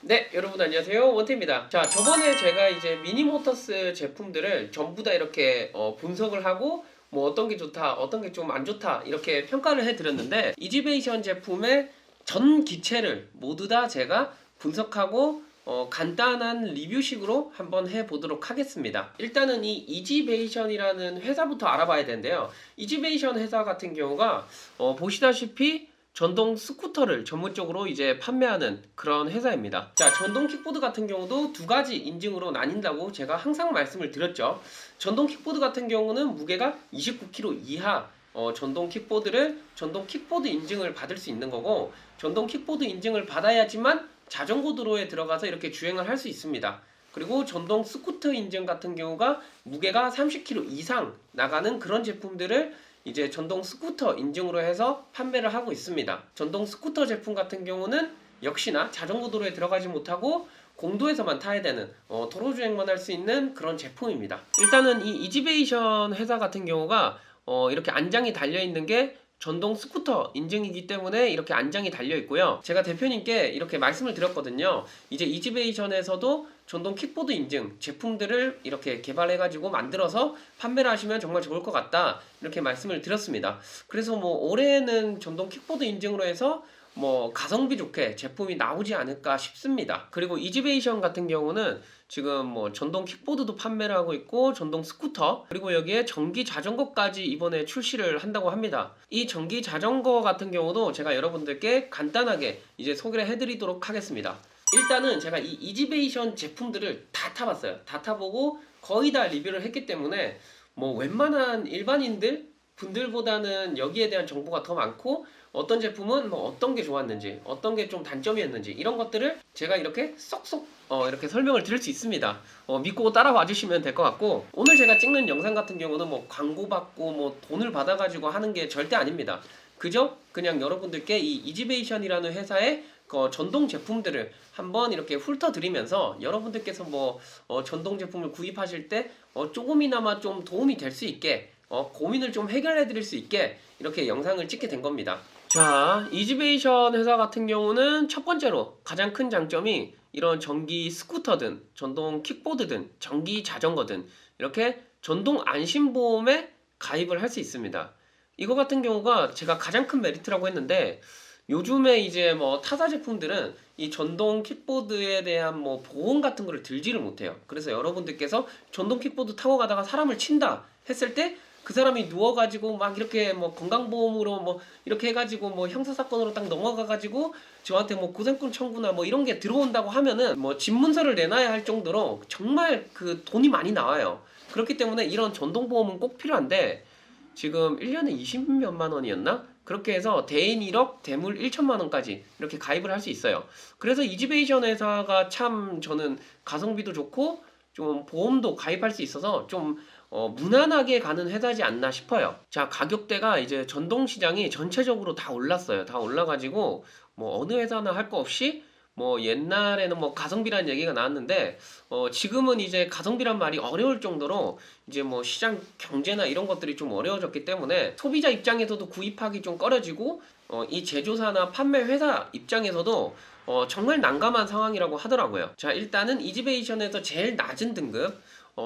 네, 여러분 안녕하세요. 원태입니다. 자, 저번에 제가 이제 미니모터스 제품들을 전부 다 이렇게 분석을 하고 뭐 어떤 게 좋다, 어떤 게 좀 안 좋다 이렇게 평가를 해드렸는데 이지베이션 제품의 전 기체를 모두 다 제가 분석하고 간단한 리뷰식으로 한번 해보도록 하겠습니다. 일단은 이 이지베이션이라는 회사부터 알아봐야 되는데요. 이지베이션 회사 같은 경우가 보시다시피 전동 스쿠터를 전문적으로 이제 판매하는 그런 회사입니다. 자, 전동 킥보드 같은 경우도 두 가지 인증으로 나뉜다고 제가 항상 말씀을 드렸죠. 전동 킥보드 같은 경우는 무게가 29kg 이하 전동 킥보드를 전동 킥보드 인증을 받을 수 있는 거고, 전동 킥보드 인증을 받아야지만 자전거 도로에 들어가서 이렇게 주행을 할 수 있습니다. 그리고 전동 스쿠터 인증 같은 경우가 무게가 30kg 이상 나가는 그런 제품들을 이제 전동 스쿠터 인증으로 해서 판매를 하고 있습니다. 전동 스쿠터 제품 같은 경우는 역시나 자전거 도로에 들어가지 못하고 공도에서만 타야 되는 도로 주행만 할 수 있는 그런 제품입니다. 일단은 이 이지베이션 회사 같은 경우가 이렇게 안장이 달려 있는 게 전동 스쿠터 인증이기 때문에 이렇게 안장이 달려 있고요. 제가 대표님께 이렇게 말씀을 드렸거든요. 이제 이지베이션에서도 전동 킥보드 인증 제품들을 이렇게 개발해가지고 만들어서 판매를 하시면 정말 좋을 것 같다, 이렇게 말씀을 드렸습니다. 그래서 뭐 올해는 전동 킥보드 인증으로 해서 뭐 가성비 좋게 제품이 나오지 않을까 싶습니다. 그리고 이지베이션 같은 경우는 지금 뭐 전동 킥보드도 판매를 하고 있고 전동 스쿠터, 그리고 여기에 전기 자전거까지 이번에 출시를 한다고 합니다. 이 전기 자전거 같은 경우도 제가 여러분들께 간단하게 이제 소개를 해드리도록 하겠습니다. 일단은 제가 이 이지베이션 제품들을 다 타봤어요. 다 타보고 거의 다 리뷰를 했기 때문에 뭐 웬만한 일반인들 분들보다는 여기에 대한 정보가 더 많고, 어떤 제품은 뭐 어떤 게 좋았는지, 어떤 게 좀 단점이었는지, 이런 것들을 제가 이렇게 쏙쏙 이렇게 설명을 드릴 수 있습니다. 믿고 따라와 주시면 될 것 같고, 오늘 제가 찍는 영상 같은 경우는 뭐 광고 받고 뭐 돈을 받아가지고 하는 게 절대 아닙니다. 그죠? 그냥 여러분들께 이 이지베이션이라는 회사의 전동 제품들을 한번 이렇게 훑어드리면서 여러분들께서 뭐 전동 제품을 구입하실 때 조금이나마 좀 도움이 될 수 있게, 고민을 좀 해결해 드릴 수 있게 이렇게 영상을 찍게 된 겁니다. 자, 이지베이션 회사 같은 경우는 첫 번째로 가장 큰 장점이 이런 전기 스쿠터든 전동 킥보드든 전기 자전거든 이렇게 전동 안심보험에 가입을 할 수 있습니다. 이거 같은 경우가 제가 가장 큰 메리트라고 했는데, 요즘에 이제 뭐 타사 제품들은 이 전동 킥보드에 대한 뭐 보험 같은 거를 들지를 못해요. 그래서 여러분들께서 전동 킥보드 타고 가다가 사람을 친다 했을 때 그 사람이 누워가지고 막 이렇게 뭐 건강보험으로 뭐 이렇게 해가지고 뭐 형사사건으로 딱 넘어가가지고 저한테 뭐 구상권 청구나 뭐 이런 게 들어온다고 하면은 뭐 집문서를 내놔야 할 정도로 정말 그 돈이 많이 나와요. 그렇기 때문에 이런 전동보험은 꼭 필요한데, 지금 1년에 20몇만 원이었나? 그렇게 해서 대인 1억, 대물 1천만 원까지 이렇게 가입을 할 수 있어요. 그래서 이지베이션 회사가 참 저는 가성비도 좋고 좀 보험도 가입할 수 있어서 좀 무난하게 가는 회사지 않나 싶어요. 자, 가격대가 이제 전동 시장이 전체적으로 다 올랐어요. 다 올라가지고 뭐 어느 회사나 할 거 없이 뭐 옛날에는 뭐 가성비라는 얘기가 나왔는데 지금은 이제 가성비란 말이 어려울 정도로 이제 뭐 시장 경제나 이런 것들이 좀 어려워졌기 때문에 소비자 입장에서도 구입하기 좀 꺼려지고, 이 제조사나 판매 회사 입장에서도 정말 난감한 상황이라고 하더라고요. 자, 일단은 이지베이션에서 제일 낮은 등급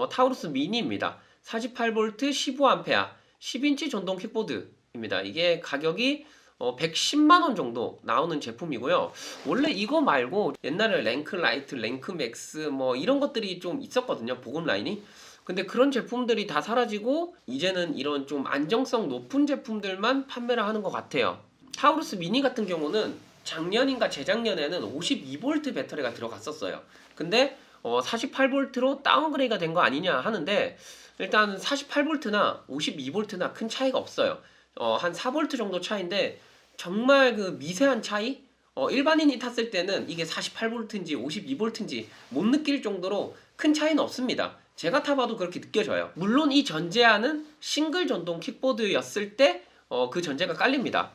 타우루스 미니입니다. 48V 15A 10인치 전동 킥보드입니다. 이게 가격이 110만원 정도 나오는 제품이고요. 원래 이거 말고 옛날에 랭크 라이트, 랭크 맥스 뭐 이런 것들이 좀 있었거든요, 보급 라인이. 근데 그런 제품들이 다 사라지고 이제는 이런 좀 안정성 높은 제품들만 판매를 하는 것 같아요. 타우루스 미니 같은 경우는 작년인가 재작년에는 52V 배터리가 들어갔었어요. 근데 48V로 다운그레이드가 된 거 아니냐 하는데, 일단 48V나 52V나 큰 차이가 없어요. 한 4V 정도 차이인데 정말 그 미세한 차이? 일반인이 탔을 때는 이게 48V인지 52V인지 못 느낄 정도로 큰 차이는 없습니다. 제가 타봐도 그렇게 느껴져요. 물론 이 전제하는 싱글 전동 킥보드였을 때 그 전제가 깔립니다.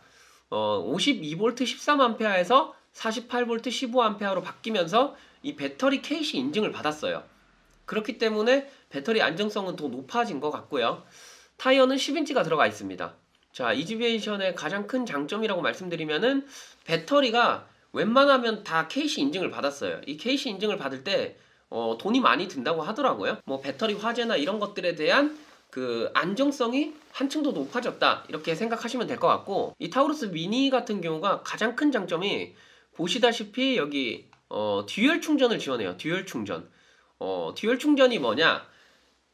52V 13A에서 48V 15A로 바뀌면서 이 배터리 케이시 인증을 받았어요. 그렇기 때문에 배터리 안정성은 더 높아진 것 같고요. 타이어는 10인치가 들어가 있습니다. 자, 이지베이션의 가장 큰 장점이라고 말씀드리면은 배터리가 웬만하면 다 KC 인증을 받았어요. 이 KC 인증을 받을 때 돈이 많이 든다고 하더라고요. 뭐 배터리 화재나 이런 것들에 대한 그 안정성이 한층 더 높아졌다 이렇게 생각하시면 될 것 같고, 이 타우루스 미니 같은 경우가 가장 큰 장점이 보시다시피 여기 듀얼 충전을 지원해요. 듀얼 충전. 듀얼 충전이 뭐냐?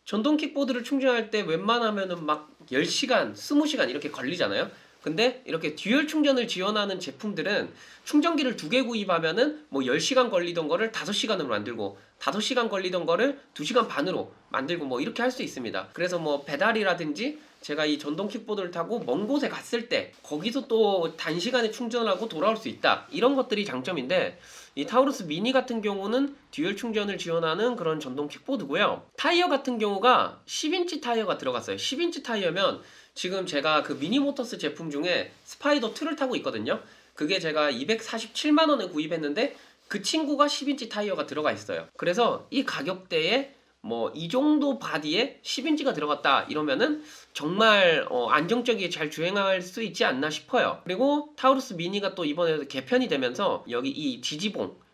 전동 킥보드를 충전할 때 웬만하면은 막 10시간, 20시간 이렇게 걸리잖아요. 근데 이렇게 듀얼 충전을 지원하는 제품들은 충전기를 2개 구입하면은 뭐 10시간 걸리던 거를 5시간으로 만들고 5시간 걸리던 거를 2시간 반으로 만들고 뭐 이렇게 할 수 있습니다. 그래서 뭐 배달이라든지 제가 이 전동 킥보드를 타고 먼 곳에 갔을 때 거기서 또 단시간에 충전을 하고 돌아올 수 있다. 이런 것들이 장점인데, 이 타우루스 미니 같은 경우는 듀얼 충전을 지원하는 그런 전동 킥보드고요. 타이어 같은 경우가 10인치 타이어가 들어갔어요. 10인치 타이어면 지금 제가 그 미니모터스 제품 중에 스파이더 2를 타고 있거든요. 그게 제가 247만원에 구입했는데 그 친구가 10인치 타이어가 들어가 있어요. 그래서 이 가격대에 뭐 이 정도 바디에 10인치가 들어갔다 이러면은 정말 안정적이게 잘 주행할 수 있지 않나 싶어요. 그리고 타우루스 미니가 또 이번에 개편이 되면서 여기 이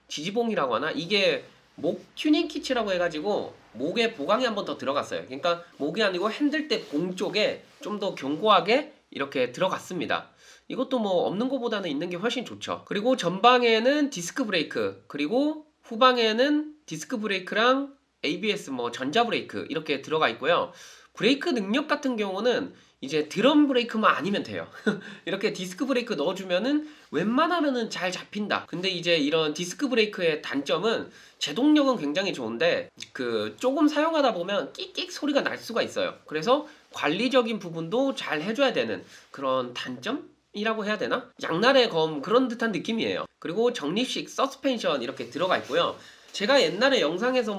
지지봉이라고 하나? 이게 목 튜닝 키치라고 해가지고 목에 보강이 한 번 더 들어갔어요. 그러니까 목이 아니고 핸들대 봉 쪽에 좀 더 견고하게 이렇게 들어갔습니다. 이것도 뭐 없는 것보다는 있는 게 훨씬 좋죠. 그리고 전방에는 디스크 브레이크, 그리고 후방에는 디스크 브레이크랑 ABS 뭐 전자 브레이크 이렇게 들어가 있고요. 브레이크 능력 같은 경우는 이제 드럼 브레이크만 아니면 돼요. 이렇게 디스크 브레이크 넣어주면은 웬만하면은 잘 잡힌다. 근데 이제 이런 디스크 브레이크의 단점은 제동력은 굉장히 좋은데 그 조금 사용하다 보면 끽끽 소리가 날 수가 있어요. 그래서 관리적인 부분도 잘 해줘야 되는 그런 단점이라고 해야 되나? 양날의 검 그런 듯한 느낌이에요. 그리고 적립식 서스펜션 이렇게 들어가 있고요. 제가 옛날에 영상에서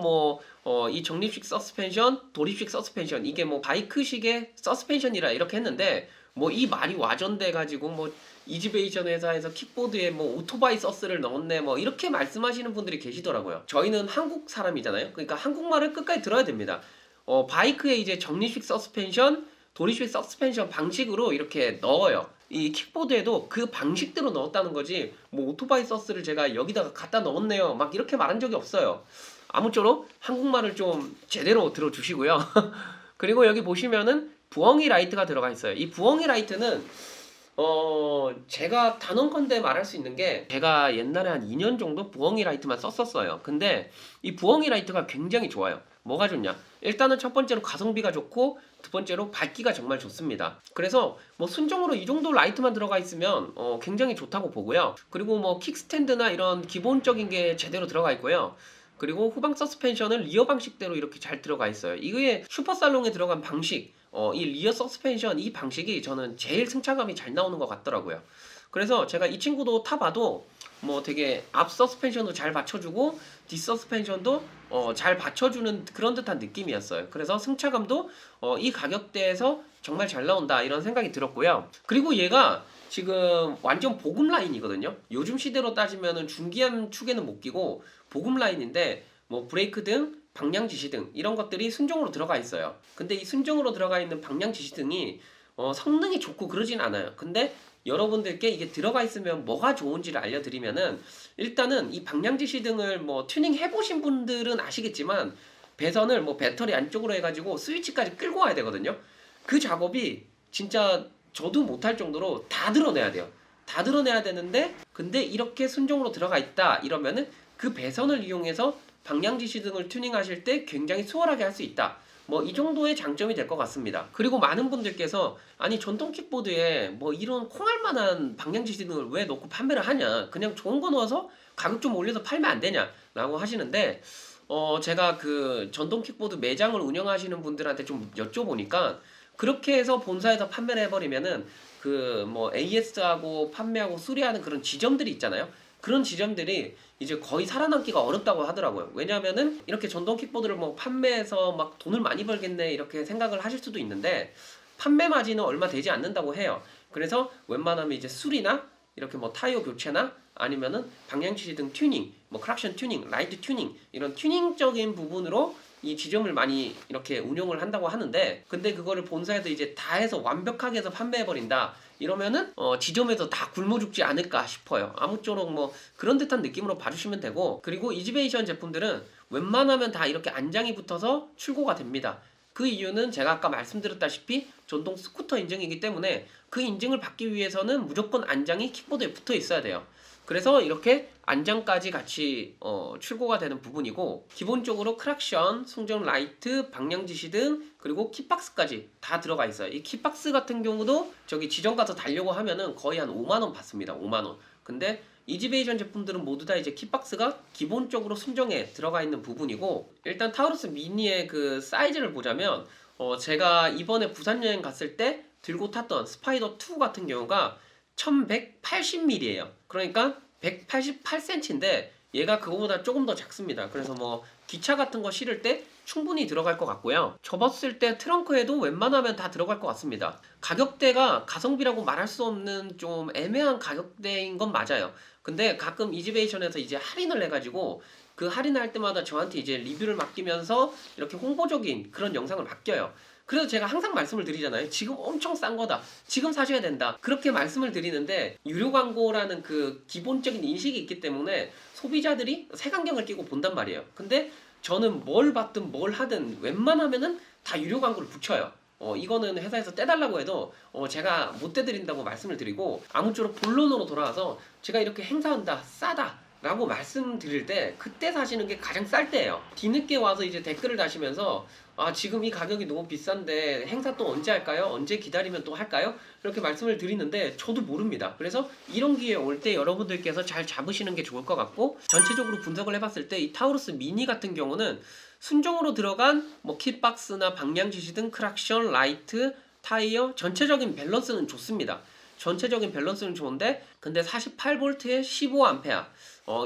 이 적립식 서스펜션, 도립식 서스펜션 이게 뭐 바이크식의 서스펜션이라 이렇게 했는데 뭐 이 말이 와전돼 가지고 뭐 이지베이션 회사에서 킥보드에 뭐 오토바이 서스를 넣었네 뭐 이렇게 말씀하시는 분들이 계시더라고요. 저희는 한국 사람이잖아요. 그러니까 한국말을 끝까지 들어야 됩니다. 바이크에 이제 적립식 서스펜션, 도립식 서스펜션 방식으로 이렇게 넣어요. 이 킥보드에도 그 방식대로 넣었다는 거지 뭐 오토바이 서스를 제가 여기다가 갖다 넣었네요 막 이렇게 말한 적이 없어요. 아무쪼록 한국말을 좀 제대로 들어주시고요. 그리고 여기 보시면은 부엉이 라이트가 들어가 있어요. 이 부엉이 라이트는 제가 단언컨대 말할 수 있는 게 제가 옛날에 한 2년 정도 부엉이 라이트만 썼었어요. 근데 이 부엉이 라이트가 굉장히 좋아요. 뭐가 좋냐? 일단은 첫 번째로 가성비가 좋고 두 번째로 밝기가 정말 좋습니다. 그래서 뭐 순정으로 이 정도 라이트만 들어가 있으면 굉장히 좋다고 보고요. 그리고 뭐 킥스탠드나 이런 기본적인 게 제대로 들어가 있고요. 그리고 후방 서스펜션은 리어 방식대로 이렇게 잘 들어가 있어요. 이게 슈퍼살롱에 들어간 방식, 이 리어 서스펜션 이 방식이 저는 제일 승차감이 잘 나오는 것 같더라고요. 그래서 제가 이 친구도 타봐도 뭐 되게 앞 서스펜션도 잘 받쳐주고 뒷 서스펜션도 잘 받쳐주는 그런 듯한 느낌이었어요. 그래서 승차감도 이 가격대에서 정말 잘 나온다 이런 생각이 들었고요. 그리고 얘가 지금 완전 보급 라인이거든요. 요즘 시대로 따지면은 중기암 축에는 못 끼고 보급 라인인데 뭐 브레이크 등 방향 지시등 이런 것들이 순정으로 들어가 있어요. 근데 이 순정으로 들어가 있는 방향 지시등이 성능이 좋고 그러진 않아요. 근데 여러분들께 이게 들어가 있으면 뭐가 좋은지를 알려드리면은, 일단은 이 방향 지시등을 뭐 튜닝 해보신 분들은 아시겠지만 배선을 뭐 배터리 안쪽으로 해가지고 스위치까지 끌고 와야 되거든요. 그 작업이 진짜 저도 못할 정도로 다 드러내야 돼요. 다 드러내야 되는데 근데 이렇게 순정으로 들어가 있다 이러면은 그 배선을 이용해서 방향 지시등을 튜닝하실 때 굉장히 수월하게 할 수 있다. 뭐 이 정도의 장점이 될 것 같습니다. 그리고 많은 분들께서 아니 전동 킥보드에 뭐 이런 콩알만한 방향 지시등을 왜 넣고 판매를 하냐, 그냥 좋은 거 넣어서 가격 좀 올려서 팔면 안 되냐 라고 하시는데, 제가 그 전동 킥보드 매장을 운영하시는 분들한테 좀 여쭤보니까 그렇게 해서 본사에서 판매를 해버리면은 그 뭐 AS하고 판매하고 수리하는 그런 지점들이 있잖아요. 그런 지점들이 이제 거의 살아남기가 어렵다고 하더라고요. 왜냐하면은 이렇게 전동 킥보드를 뭐 판매해서 막 돈을 많이 벌겠네 이렇게 생각을 하실 수도 있는데 판매 마진은 얼마 되지 않는다고 해요. 그래서 웬만하면 이제 수리나 이렇게 뭐 타이어 교체나 아니면은 방향 지시등 튜닝, 뭐 크락션 튜닝, 라이트 튜닝 이런 튜닝적인 부분으로 이 지점을 많이 이렇게 운영을 한다고 하는데, 근데 그거를 본사에서 이제 다 해서 완벽하게 해서 판매해버린다 이러면은 지점에서 다 굶어 죽지 않을까 싶어요. 아무쪼록 뭐 그런 듯한 느낌으로 봐주시면 되고, 그리고 이지베이션 제품들은 웬만하면 다 이렇게 안장이 붙어서 출고가 됩니다. 그 이유는 제가 아까 말씀드렸다시피 전동 스쿠터 인증이기 때문에 그 인증을 받기 위해서는 무조건 안장이 킥보드에 붙어 있어야 돼요. 그래서 이렇게 안장까지 같이 출고가 되는 부분이고, 기본적으로 크락션, 송정 라이트, 방향 지시 등, 그리고 킥박스까지 다 들어가 있어요. 이 킥박스 같은 경우도 저기 지점 가서 달려고 하면은 거의 한 5만원 받습니다. 5만원. 근데 이지베이션 제품들은 모두 다 이제 킥박스가 기본적으로 순정에 들어가 있는 부분이고, 일단 타우루스 미니의 그 사이즈를 보자면 제가 이번에 부산 여행 갔을 때 들고 탔던 스파이더 2 같은 경우가 1180mm예요. 그러니까 188cm인데 얘가 그거보다 조금 더 작습니다. 그래서 뭐 기차 같은 거 실을 때 충분히 들어갈 것 같고요. 접었을 때 트렁크에도 웬만하면 다 들어갈 것 같습니다. 가격대가 가성비라고 말할 수 없는 좀 애매한 가격대인 건 맞아요. 근데 가끔 이지베이션에서 이제 할인을 해가지고 그 할인할 때마다 저한테 이제 리뷰를 맡기면서 이렇게 홍보적인 그런 영상을 맡겨요. 그래서 제가 항상 말씀을 드리잖아요. 지금 엄청 싼 거다. 지금 사셔야 된다. 그렇게 말씀을 드리는데, 유료 광고라는 그 기본적인 인식이 있기 때문에 소비자들이 색안경을 끼고 본단 말이에요. 근데 저는 뭘 받든 뭘 하든 웬만하면은 다 유료 광고를 붙여요. 이거는 회사에서 떼달라고 해도 제가 못 떼드린다고 말씀을 드리고, 아무쪼록 본론으로 돌아와서 제가 이렇게 행사한다, 싸다 라고 말씀드릴 때 그때 사시는 게 가장 쌀 때예요. 뒤늦게 와서 이제 댓글을 다시면서 지금 이 가격이 너무 비싼데 행사 또 언제 할까요? 언제 기다리면 또 할까요? 이렇게 말씀을 드리는데 저도 모릅니다. 그래서 이런 기회에 올 때 여러분들께서 잘 잡으시는 게 좋을 것 같고, 전체적으로 분석을 해봤을 때 이 타우루스 미니 같은 경우는 순정으로 들어간 뭐 킷박스나 방향 지시 등 크락션, 라이트, 타이어 전체적인 밸런스는 좋습니다. 전체적인 밸런스는 좋은데, 근데 48V에 15A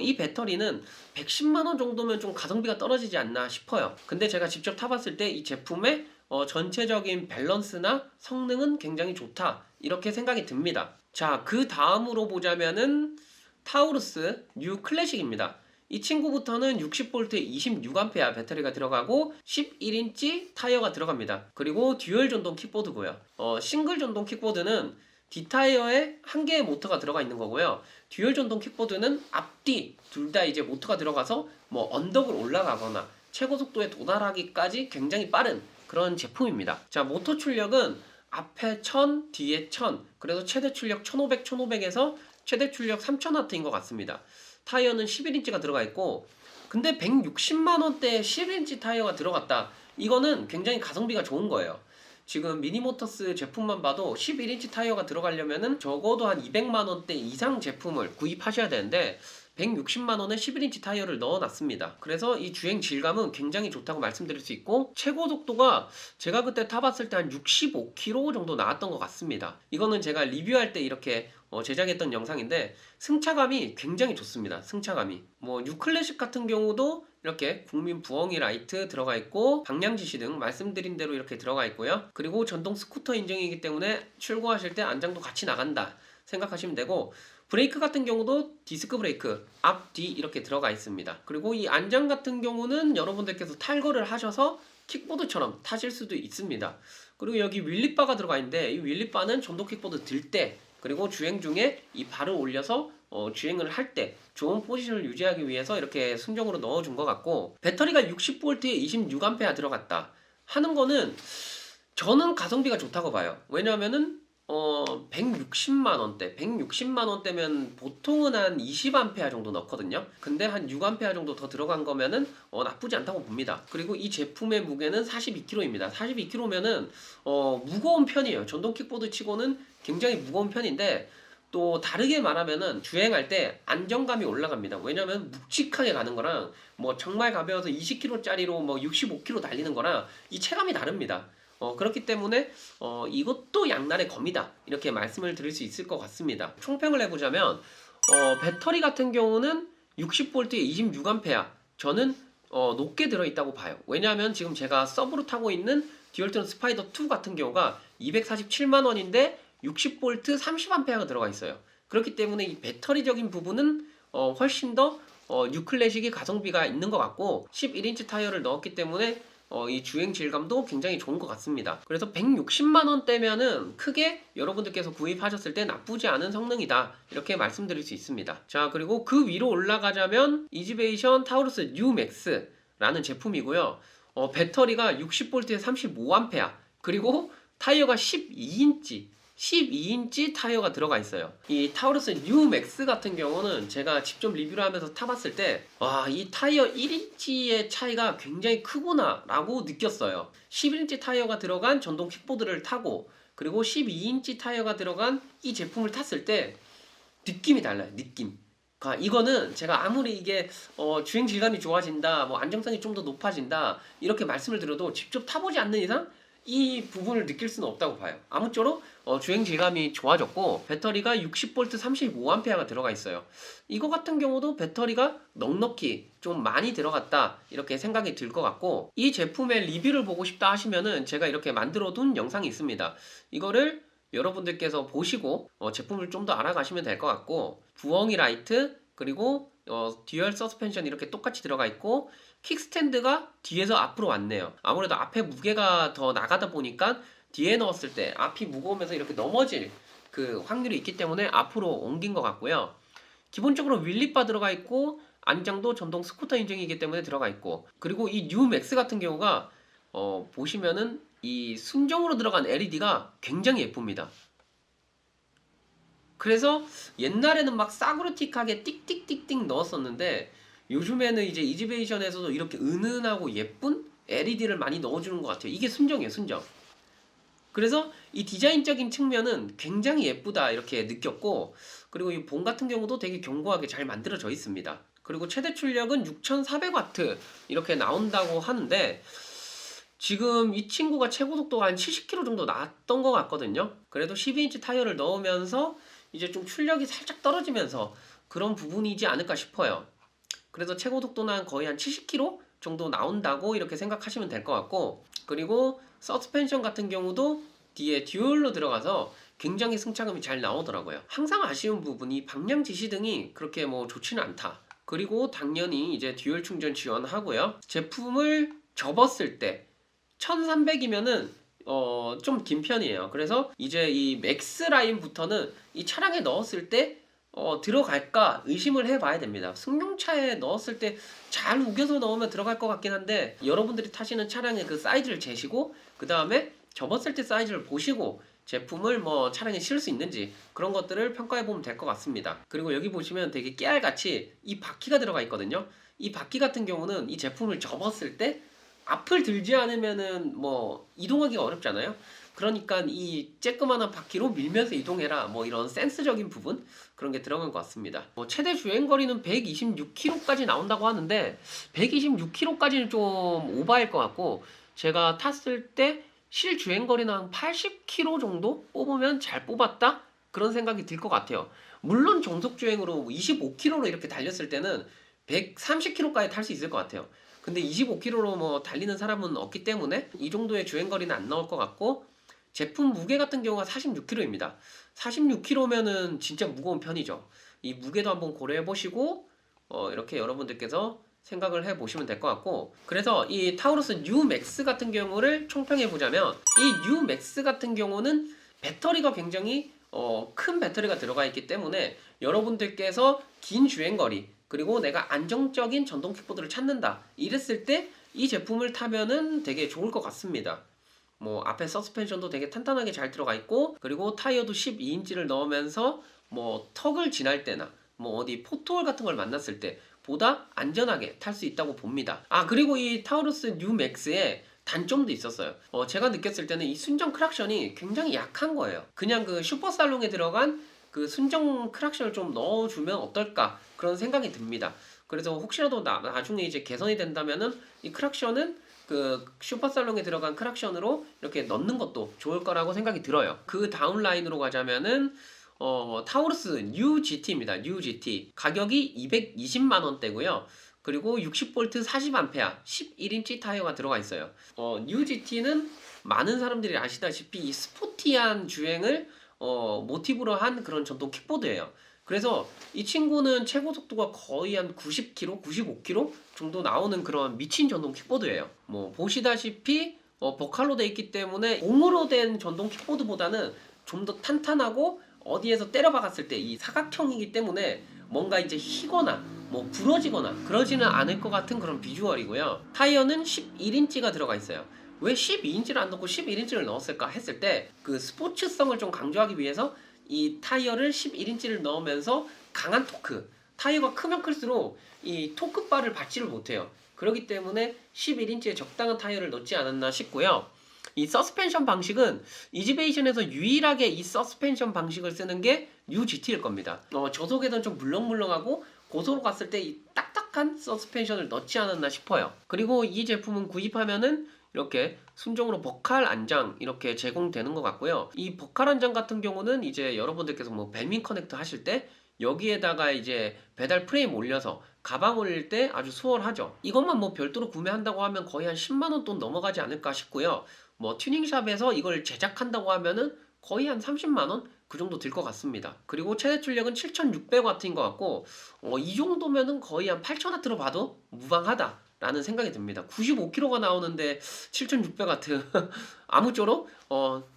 이 배터리는 110만원 정도면 좀 가성비가 떨어지지 않나 싶어요. 근데 제가 직접 타봤을 때 이 제품의 전체적인 밸런스나 성능은 굉장히 좋다 이렇게 생각이 듭니다. 자, 그 다음으로 보자면은 타우루스 뉴 클래식입니다. 이 친구부터는 60V에 26A 배터리가 들어가고 11인치 타이어가 들어갑니다. 그리고 듀얼 전동 킥보드고요. 싱글 전동 킥보드는 D타이어에 한 개의 모터가 들어가 있는 거고요. 듀얼 전동 킥보드는 앞뒤 둘 다 이제 모터가 들어가서 뭐 언덕을 올라가거나 최고 속도에 도달하기까지 굉장히 빠른 그런 제품입니다. 자, 모터 출력은 앞에 1000, 뒤에 1000, 그래서 최대 출력 1500, 1500에서 최대 출력 3000W인 것 같습니다. 타이어는 11인치가 들어가 있고, 근데 160만원대에 11인치 타이어가 들어갔다. 이거는 굉장히 가성비가 좋은 거예요. 지금 미니모터스 제품만 봐도 11인치 타이어가 들어가려면은 적어도 한 200만원대 이상 제품을 구입하셔야 되는데 160만원에 11인치 타이어를 넣어놨습니다. 그래서 이 주행 질감은 굉장히 좋다고 말씀드릴 수 있고, 최고 속도가 제가 그때 타봤을 때 한 65km 정도 나왔던 것 같습니다. 이거는 제가 리뷰할 때 이렇게 제작했던 영상인데 승차감이 굉장히 좋습니다. 승차감이 뭐 뉴클래식 같은 경우도 이렇게 국민 부엉이 라이트 들어가 있고 방향 지시 등 말씀드린 대로 이렇게 들어가 있고요. 그리고 전동 스쿠터 인증이기 때문에 출고하실 때 안장도 같이 나간다 생각하시면 되고, 브레이크 같은 경우도 디스크 브레이크 앞, 뒤 이렇게 들어가 있습니다. 그리고 이 안장 같은 경우는 여러분들께서 탈거를 하셔서 킥보드처럼 타실 수도 있습니다. 그리고 여기 윌리바가 들어가 있는데 이 윌리바는 전동 킥보드 들 때, 그리고 주행 중에 이 발을 올려서 주행을 할 때 좋은 포지션을 유지하기 위해서 이렇게 순정으로 넣어준 것 같고, 배터리가 60V에 26A 들어갔다 하는 거는 저는 가성비가 좋다고 봐요. 왜냐하면은 160만원대면 보통은 한 20A 정도 넣거든요. 근데 한 6A 정도 더 들어간 거면은 나쁘지 않다고 봅니다. 그리고 이 제품의 무게는 42kg입니다. 42kg면은 무거운 편이에요. 전동 킥보드 치고는 굉장히 무거운 편인데, 또 다르게 말하면은 주행할 때 안정감이 올라갑니다. 왜냐면 묵직하게 가는 거랑 뭐 정말 가벼워서 20kg짜리로 뭐 65km 달리는 거랑 이 체감이 다릅니다. 그렇기 때문에 이것도 양날의 검이다 이렇게 말씀을 드릴 수 있을 것 같습니다. 총평을 해보자면 배터리 같은 경우는 60V에 26A 저는 높게 들어있다고 봐요. 왜냐하면 지금 제가 서브로 타고 있는 듀얼트론 스파이더 2 같은 경우가 247만원인데 60V 30A가 들어가 있어요. 그렇기 때문에 이 배터리적인 부분은 훨씬 더 뉴 클래식이 가성비가 있는 것 같고 11인치 타이어를 넣었기 때문에 이 주행 질감도 굉장히 좋은 것 같습니다. 그래서 160만 원대면은 크게 여러분들께서 구입하셨을 때 나쁘지 않은 성능이다 이렇게 말씀드릴 수 있습니다. 자, 그리고 그 위로 올라가자면 이지베이션 타우루스 뉴 맥스라는 제품이고요. 배터리가 60V에 35A 그리고 타이어가 12인치 타이어가 들어가 있어요. 이 타우루스 뉴 맥스 같은 경우는 제가 직접 리뷰를 하면서 타봤을 때 와, 이 타이어 1인치의 차이가 굉장히 크구나 라고 느꼈어요. 11인치 타이어가 들어간 전동 킥보드를 타고 그리고 12인치 타이어가 들어간 이 제품을 탔을 때 느낌이 달라요. 느낌. 그러니까 이거는 제가 아무리 이게 주행 질감이 좋아진다, 뭐 안정성이 좀 더 높아진다 이렇게 말씀을 드려도 직접 타보지 않는 이상 이 부분을 느낄 수는 없다고 봐요. 아무쪼록 주행 질감이 좋아졌고 배터리가 60V 35A가 들어가 있어요. 이거 같은 경우도 배터리가 넉넉히 좀 많이 들어갔다 이렇게 생각이 들 것 같고 이 제품의 리뷰를 보고 싶다 하시면은 제가 이렇게 만들어 둔 영상이 있습니다. 이거를 여러분들께서 보시고 제품을 좀 더 알아가시면 될 것 같고 부엉이 라이트 그리고 듀얼 서스펜션 이렇게 똑같이 들어가 있고 킥스탠드가 뒤에서 앞으로 왔네요. 아무래도 앞에 무게가 더 나가다 보니까 뒤에 넣었을 때 앞이 무거우면서 이렇게 넘어질 그 확률이 있기 때문에 앞으로 옮긴 것 같고요. 기본적으로 윌리바 들어가 있고 안장도 전동 스쿠터 인증이기 때문에 들어가 있고 그리고 이 뉴 맥스 같은 경우가 보시면은 이 순정으로 들어간 LED가 굉장히 예쁩니다. 그래서 옛날에는 막 싸구려틱하게 띡띡띡띡 넣었었는데 요즘에는 이제 이지베이션에서도 이렇게 은은하고 예쁜 LED를 많이 넣어주는 것 같아요. 이게 순정이에요, 순정. 그래서 이 디자인적인 측면은 굉장히 예쁘다 이렇게 느꼈고 그리고 이 봉 같은 경우도 되게 견고하게 잘 만들어져 있습니다. 그리고 최대 출력은 6400W 이렇게 나온다고 하는데 지금 이 친구가 최고 속도가 한 70km 정도 나왔던 것 같거든요. 그래도 12인치 타이어를 넣으면서 이제 좀 출력이 살짝 떨어지면서 그런 부분이지 않을까 싶어요. 그래서 최고 속도는 거의 한 70km 정도 나온다고 이렇게 생각하시면 될 것 같고 그리고 서스펜션 같은 경우도 뒤에 듀얼로 들어가서 굉장히 승차감이 잘 나오더라고요. 항상 아쉬운 부분이 방향 지시등이 그렇게 뭐 좋지는 않다. 그리고 당연히 이제 듀얼 충전 지원하고요. 제품을 접었을 때 1300이면은 좀 긴 편이에요. 그래서 이제 이 맥스 라인부터는 이 차량에 넣었을 때 들어갈까 의심을 해봐야 됩니다. 승용차에 넣었을 때 잘 우겨서 넣으면 들어갈 것 같긴 한데 여러분들이 타시는 차량의 그 사이즈를 재시고 그 다음에 접었을 때 사이즈를 보시고 제품을 뭐 차량에 실을 수 있는지 그런 것들을 평가해 보면 될 것 같습니다. 그리고 여기 보시면 되게 깨알같이 이 바퀴가 들어가 있거든요. 이 바퀴 같은 경우는 이 제품을 접었을 때 앞을 들지 않으면은 뭐 이동하기가 어렵잖아요. 그러니까 이 쬐끄만한 바퀴로 밀면서 이동해라 뭐 이런 센스적인 부분 그런 게 들어간 것 같습니다. 최대 주행거리는 126km까지 나온다고 하는데 126km까지는 좀 오바일 것 같고 제가 탔을 때 실주행거리는 한 80km 정도 뽑으면 잘 뽑았다? 그런 생각이 들 것 같아요. 물론 정속주행으로 25km로 이렇게 달렸을 때는 130km까지 탈 수 있을 것 같아요. 근데 25km로 뭐 달리는 사람은 없기 때문에 이 정도의 주행거리는 안 나올 것 같고 제품 무게 같은 경우가 46kg입니다. 46kg면은 진짜 무거운 편이죠. 이 무게도 한번 고려해 보시고 이렇게 여러분들께서 생각을 해 보시면 될 것 같고 그래서 이 타우루스 뉴 맥스 같은 경우를 총평해 보자면 이 뉴 맥스 같은 경우는 배터리가 굉장히 큰 배터리가 들어가 있기 때문에 여러분들께서 긴 주행거리 그리고 내가 안정적인 전동 킥보드를 찾는다 이랬을 때 이 제품을 타면은 되게 좋을 것 같습니다. 뭐 앞에 서스펜션도 되게 탄탄하게 잘 들어가 있고 그리고 타이어도 12인치를 넣으면서 뭐 턱을 지날 때나 뭐 어디 포토홀 같은 걸 만났을 때 보다 안전하게 탈 수 있다고 봅니다. 그리고 이 타우루스 뉴 맥스에 단점도 있었어요. 제가 느꼈을 때는 이 순정 크락션이 굉장히 약한 거예요. 그냥 그 슈퍼살롱에 들어간 그 순정 크락션을 좀 넣어주면 어떨까 그런 생각이 듭니다. 그래서 혹시라도 나중에 이제 개선이 된다면은 이 크락션은 그 슈퍼살롱에 들어간 크락션으로 이렇게 넣는 것도 좋을 거라고 생각이 들어요. 그 다음 라인으로 가자면은 타우루스 뉴 GT입니다. 뉴 GT 가격이 220만 원대고요. 그리고 60V 40A 11인치 타이어가 들어가 있어요. 뉴 GT는 많은 사람들이 아시다시피 이 스포티한 주행을 모티브로 한 그런 전동 킥보드예요. 그래서 이 친구는 최고 속도가 거의 한 90km, 95km 정도 나오는 그런 미친 전동 킥보드예요. 뭐 보시다시피 버칼로 돼 있기 때문에 공으로 된 전동 킥보드보다는 좀 더 탄탄하고 어디에서 때려 박았을 때 이 사각형이기 때문에 뭔가 이제 휘거나 뭐 부러지거나 그러지는 않을 것 같은 그런 비주얼이고요. 타이어는 11인치가 들어가 있어요. 왜 12인치를 안 넣고 11인치를 넣었을까 했을 때 그 스포츠성을 좀 강조하기 위해서 이 타이어를 11인치를 넣으면서 강한 토크, 타이어가 크면 클수록 이 토크바를 받지를 못해요. 그렇기 때문에 11인치의 적당한 타이어를 넣지 않았나 싶고요. 이 서스펜션 방식은 이지베이션에서 유일하게 이 서스펜션 방식을 쓰는 게 뉴 GT일 겁니다. 저속에선 좀 물렁물렁하고 고속으로 갔을 때 이 딱딱한 서스펜션을 넣지 않았나 싶어요. 그리고 이 제품은 구입하면은 이렇게 순정으로 버칼 안장 이렇게 제공되는 것 같고요. 이 버칼 안장 같은 경우는 이제 여러분들께서 뭐 배민 커넥터 하실 때 여기에다가 이제 배달 프레임 올려서 가방 올릴 때 아주 수월하죠. 이것만 뭐 별도로 구매한다고 하면 거의 한 10만원 돈 넘어가지 않을까 싶고요. 뭐 튜닝샵에서 이걸 제작한다고 하면은 거의 한 30만원 그 정도 들 것 같습니다. 그리고 최대 출력은 7600W인 것 같고 이 정도면은 거의 한 8000W로 봐도 무방하다 라는 생각이 듭니다. 95km가 나오는데 7600W 아무쪼록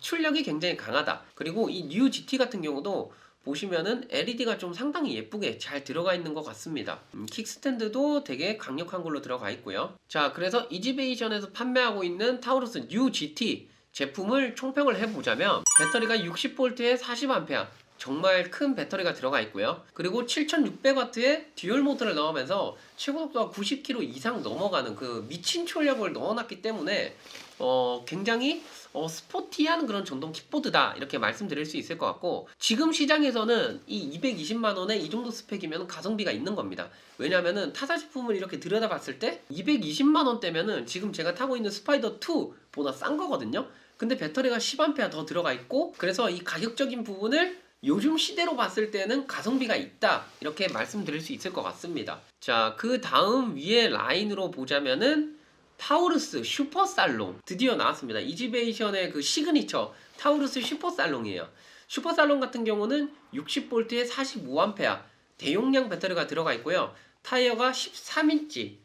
출력이 굉장히 강하다. 그리고 이 뉴 GT 같은 경우도 보시면은 LED가 좀 상당히 예쁘게 잘 들어가 있는 것 같습니다. 킥스탠드도 되게 강력한 걸로 들어가 있고요. 자, 그래서 이지베이션에서 판매하고 있는 타우루스 뉴 GT 제품을 총평을 해보자면 배터리가 60V에 40A 정말 큰 배터리가 들어가 있고요. 그리고 7600W의 듀얼 모터를 넣으면서 최고 속도가 90km 이상 넘어가는 그 미친 출력을 넣어놨기 때문에 굉장히 스포티한 그런 전동 킥보드다 이렇게 말씀드릴 수 있을 것 같고, 지금 시장에서는 이 220만원에 이 정도 스펙이면 가성비가 있는 겁니다. 왜냐면은 타사 제품을 이렇게 들여다봤을 때 220만원대면은 지금 제가 타고 있는 스파이더 2보다 싼 거거든요. 근데 배터리가 10A 더 들어가 있고, 그래서 이 가격적인 부분을 요즘 시대로 봤을 때는 가성비가 있다 이렇게 말씀드릴 수 있을 것 같습니다. 자, 그 다음 위에 라인으로 보자면은 타우루스 슈퍼살롱 드디어 나왔습니다. 이지베이션의 그 시그니처 타우루스 슈퍼살롱이에요. 슈퍼살롱 같은 경우는 60V에 45A 대용량 배터리가 들어가 있고요. 타이어가 13인치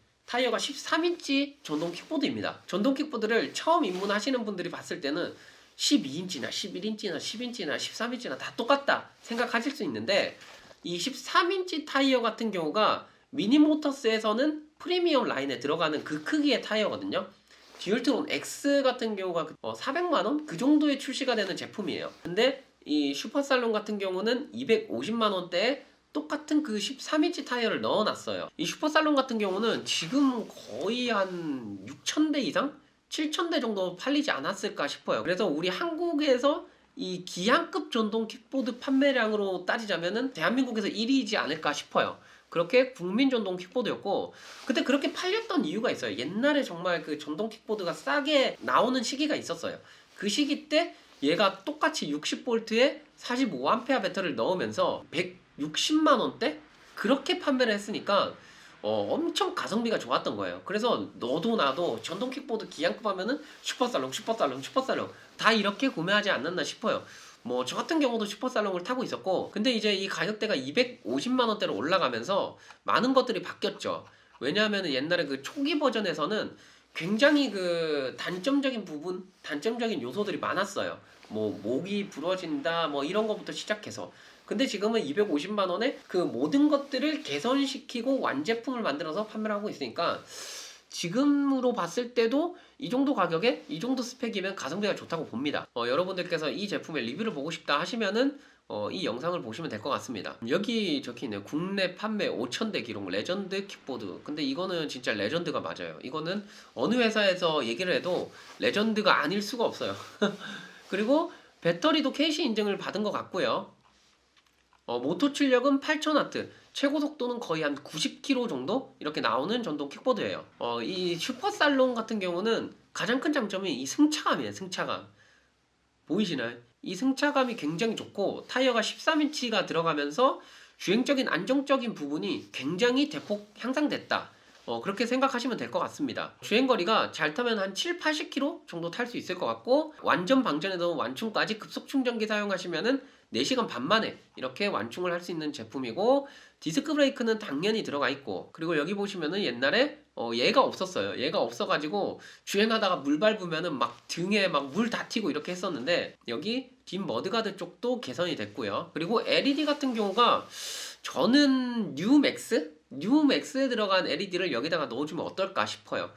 전동 킥보드입니다. 전동 킥보드를 처음 입문하시는 분들이 봤을 때는 12인치나 11인치나 10인치나 13인치나 다 똑같다 생각하실 수 있는데, 이 13인치 타이어 같은 경우가 미니모터스에서는 프리미엄 라인에 들어가는 그 크기의 타이어거든요. 듀얼트론 X 같은 경우가 400만원 그 정도에 출시가 되는 제품이에요. 근데 이 슈퍼살롱 같은 경우는 250만원대에 똑같은 그 13인치 타이어를 넣어놨어요. 이 슈퍼살롱 같은 경우는 지금 거의 한 6,000대 이상? 7,000대 정도 팔리지 않았을까 싶어요. 그래서 우리 한국에서 이 기한급 전동 킥보드 판매량으로 따지자면은 대한민국에서 1위이지 않을까 싶어요. 그렇게 국민 전동 킥보드였고, 그때 그렇게 팔렸던 이유가 있어요. 옛날에 정말 그 전동 킥보드가 싸게 나오는 시기가 있었어요. 그 시기 때 얘가 똑같이 60V에 45A 배터리를 넣으면서 160만원대? 그렇게 판매를 했으니까 엄청 가성비가 좋았던 거예요. 그래서 너도 나도 전동 킥보드 기한급 하면은 슈퍼살롱 다 이렇게 구매하지 않았나 싶어요. 뭐 저 같은 경우도 슈퍼살롱을 타고 있었고, 근데 이제 이 가격대가 250만원대로 올라가면서 많은 것들이 바뀌었죠. 왜냐하면 옛날에 그 초기 버전에서는 굉장히 그 단점적인 요소들이 많았어요. 뭐 목이 부러진다 뭐 이런 것부터 시작해서. 근데 지금은 250만원에 그 모든 것들을 개선시키고 완제품을 만들어서 판매를 하고 있으니까 지금으로 봤을 때도 이 정도 가격에 이 정도 스펙이면 가성비가 좋다고 봅니다. 여러분들께서 이 제품의 리뷰를 보고 싶다 하시면은 이 영상을 보시면 될 것 같습니다. 여기 적혀있네요. 국내 판매 5,000대 기록 레전드 킥보드. 근데 이거는 진짜 레전드가 맞아요. 이거는 어느 회사에서 얘기를 해도 레전드가 아닐 수가 없어요. 그리고 배터리도 KC 인증을 받은 것 같고요. 모터 출력은 8000W, 최고 속도는 거의 한 90km 정도 이렇게 나오는 전동 킥보드예요. 이 슈퍼살롱 같은 경우는 가장 큰 장점이 이 승차감이에요. 승차감 보이시나요? 이 승차감이 굉장히 좋고, 타이어가 13인치가 들어가면서 주행적인 안정적인 부분이 굉장히 대폭 향상됐다. 그렇게 생각하시면 될 것 같습니다. 주행거리가 잘 타면 한 7, 80km 정도 탈 수 있을 것 같고, 완전 방전에서 완충까지 급속 충전기 사용하시면은 4시간 반 만에 이렇게 완충을 할 수 있는 제품이고, 디스크 브레이크는 당연히 들어가 있고, 그리고 여기 보시면은 옛날에 얘가 없었어요. 얘가 없어가지고 주행하다가 물 밟으면은 막 등에 막 물 다 튀고 이렇게 했었는데, 여기 뒷 머드가드 쪽도 개선이 됐고요. 그리고 LED 같은 경우가 저는 뉴맥스에 들어간 LED를 여기다가 넣어주면 어떨까 싶어요.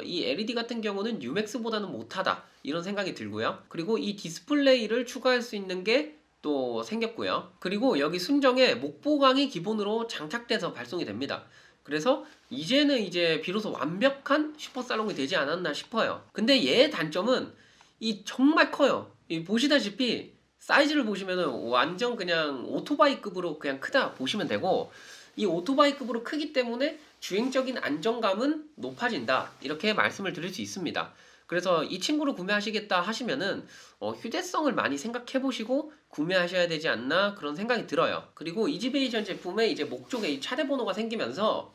이 LED 같은 경우는 뉴맥스보다는 못하다 이런 생각이 들고요. 그리고 이 디스플레이를 추가할 수 있는 게 또 생겼고요. 그리고 여기 순정에 목보강이 기본으로 장착돼서 발송이 됩니다. 그래서 이제는 이제 비로소 완벽한 슈퍼살롱이 되지 않았나 싶어요. 근데 얘의 단점은 이 정말 커요. 이 보시다시피 사이즈를 보시면은 완전 그냥 오토바이급으로 그냥 크다 보시면 되고, 이 오토바이급으로 크기 때문에 주행적인 안정감은 높아진다 이렇게 말씀을 드릴 수 있습니다. 그래서 이 친구를 구매하시겠다 하시면은 휴대성을 많이 생각해 보시고 구매하셔야 되지 않나 그런 생각이 들어요. 그리고 이지베이션 제품의 이제 목 쪽에 이 차대 번호가 생기면서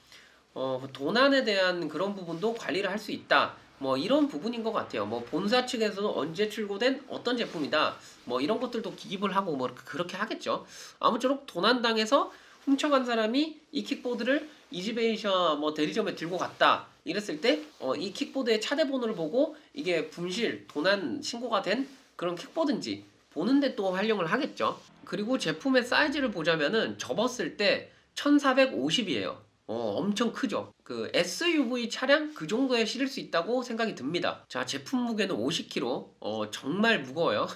도난에 대한 그런 부분도 관리를 할 수 있다. 뭐 이런 부분인 것 같아요. 뭐 본사 측에서는 언제 출고된 어떤 제품이다. 뭐 이런 것들도 기입을 하고 뭐 그렇게 하겠죠. 아무쪼록 도난당해서 훔쳐간 사람이 이 킥보드를 이지베이션 뭐 대리점에 들고 갔다. 이랬을 때 이 킥보드의 차대 번호를 보고 이게 분실, 도난 신고가 된 그런 킥보드인지 보는데 또 활용을 하겠죠. 그리고 제품의 사이즈를 보자면은 접었을 때 1450이에요. 엄청 크죠. 그 SUV 차량 그 정도에 실을 수 있다고 생각이 듭니다. 자, 제품 무게는 50kg. 정말 무거워요.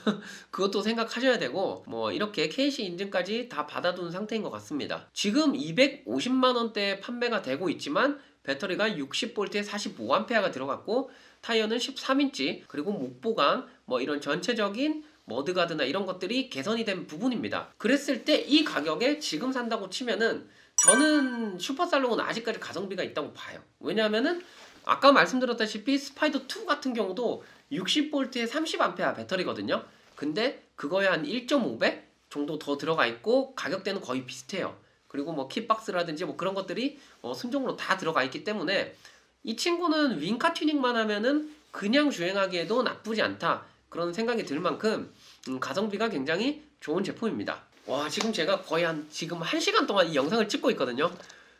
그것도 생각하셔야 되고, 뭐 이렇게 KC 인증까지 다 받아둔 상태인 것 같습니다. 지금 250만 원대에 판매가 되고 있지만 배터리가 60V에 45A가 들어갔고, 타이어는 13인치, 그리고 목보강, 뭐 이런 전체적인 머드가드나 이런 것들이 개선이 된 부분입니다. 그랬을 때 이 가격에 지금 산다고 치면은 저는 슈퍼살롱은 아직까지 가성비가 있다고 봐요. 왜냐하면은 아까 말씀드렸다시피 스파이더2 같은 경우도 60V에 30A 배터리거든요. 근데 그거에 한 1.5배 정도 더 들어가 있고 가격대는 거의 비슷해요. 그리고 뭐 kit박스라든지 뭐 그런 것들이 순정으로 다 들어가 있기 때문에 이 친구는 윙카 튜닝만 하면은 그냥 주행하기에도 나쁘지 않다 그런 생각이 들 만큼 가성비가 굉장히 좋은 제품입니다. 와, 지금 제가 거의 지금 1시간 동안 이 영상을 찍고 있거든요.